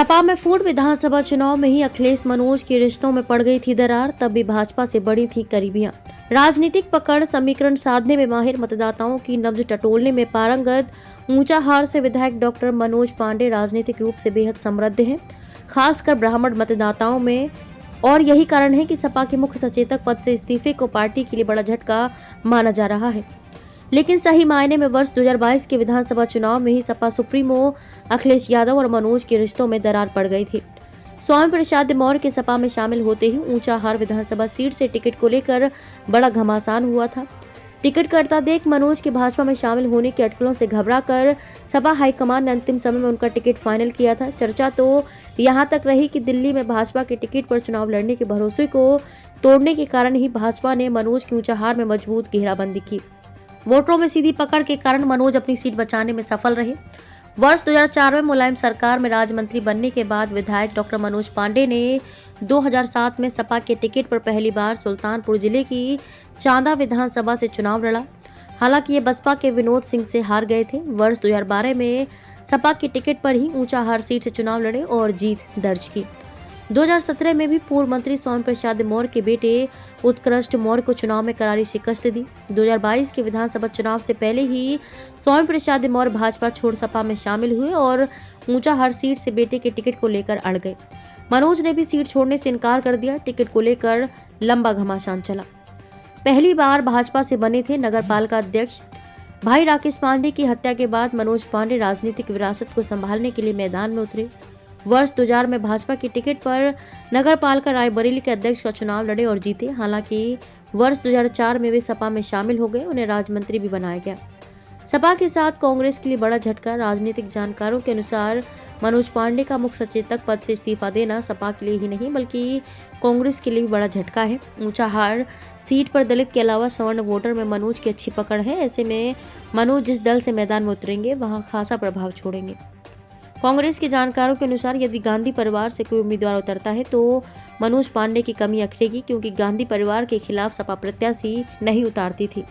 सपा में फूड विधानसभा चुनाव में ही अखिलेश मनोज के रिश्तों में पड़ गई थी दरार, तब भी भाजपा से बड़ी थी करीबियां। राजनीतिक पकड़, समीकरण साधने में माहिर, मतदाताओं की नब्ज टटोलने में पारंगत ऊंचाहार से विधायक डॉक्टर मनोज पांडे राजनीतिक रूप से बेहद समृद्ध हैं, खासकर ब्राह्मण मतदाताओं में। और यही कारण है कि सपा के मुख्य सचेतक पद से इस्तीफे को पार्टी के लिए बड़ा झटका माना जा रहा है। लेकिन सही मायने में वर्ष 2022 के विधानसभा चुनाव में ही सपा सुप्रीमो अखिलेश यादव और मनोज के रिश्तों में दरार पड़ गई थी। स्वामी प्रसाद मौर्य के सपा में शामिल होते ही ऊंचाहार विधानसभा सीट से टिकट को लेकर बड़ा घमासान हुआ था। टिकट करता देख मनोज के भाजपा में शामिल होने की अटकलों से घबराकर सपा हाईकमान ने अंतिम समय में उनका टिकट फाइनल किया था। चर्चा तो यहाँ तक रही कि दिल्ली में भाजपा के टिकट पर चुनाव लड़ने के भरोसे को तोड़ने के कारण ही भाजपा ने मनोज की ऊंचाहार में मजबूत घेराबंदी की। वोटरों में सीधी पकड़ के कारण मनोज अपनी सीट बचाने में सफल रहे। वर्ष 2004 में मुलायम सरकार में राज्य मंत्री बनने के बाद विधायक डॉक्टर मनोज पांडे ने 2007 में सपा के टिकट पर पहली बार सुल्तानपुर जिले की चांदा विधानसभा से चुनाव लड़ा। हालांकि ये बसपा के विनोद सिंह से हार गए थे। वर्ष 2012 में सपा के टिकट पर ही ऊंचाहार सीट से चुनाव लड़े और जीत दर्ज की। 2017 में भी पूर्व मंत्री स्वामी प्रसाद मौर्य के बेटे उत्कृष्ट मौर्य को चुनाव में करारी शिकस्त दी। 2022 के विधानसभा चुनाव से पहले ही स्वामी प्रसाद मौर्य भाजपा छोड़ सपा में शामिल हुए और ऊंचाहार सीट से बेटे के टिकट को लेकर अड़ गए। मनोज ने भी सीट छोड़ने से इनकार कर दिया। टिकट को लेकर लंबा घमासान चला। पहली बार भाजपा से बने थे नगर पालिका अध्यक्ष। भाई राकेश पांडे की हत्या के बाद मनोज पांडे राजनीतिक विरासत को संभालने के लिए मैदान में उतरे। वर्ष 2000 में भाजपा की टिकट पर नगर पालिका रायबरेली के अध्यक्ष का चुनाव लड़े और जीते। हालांकि वर्ष 2004 में वे सपा में शामिल हो गए, उन्हें राज्य मंत्री भी बनाया गया। सपा के साथ कांग्रेस के लिए बड़ा झटका। राजनीतिक जानकारों के अनुसार मनोज पांडे का मुख्य सचेतक पद से इस्तीफा देना सपा के लिए ही नहीं बल्कि कांग्रेस के लिए भी बड़ा झटका है। ऊंचाहार सीट पर दलित के अलावा सवर्ण वोटर में मनोज की अच्छी पकड़ है। ऐसे में मनोज जिस दल से मैदान में उतरेंगे वहां खासा प्रभाव छोड़ेंगे। कांग्रेस के जानकारों के अनुसार यदि गांधी परिवार से कोई उम्मीदवार उतरता है तो मनोज पांडे की कमी अखरेगी, क्योंकि गांधी परिवार के खिलाफ सपा प्रत्याशी नहीं उतारती थी।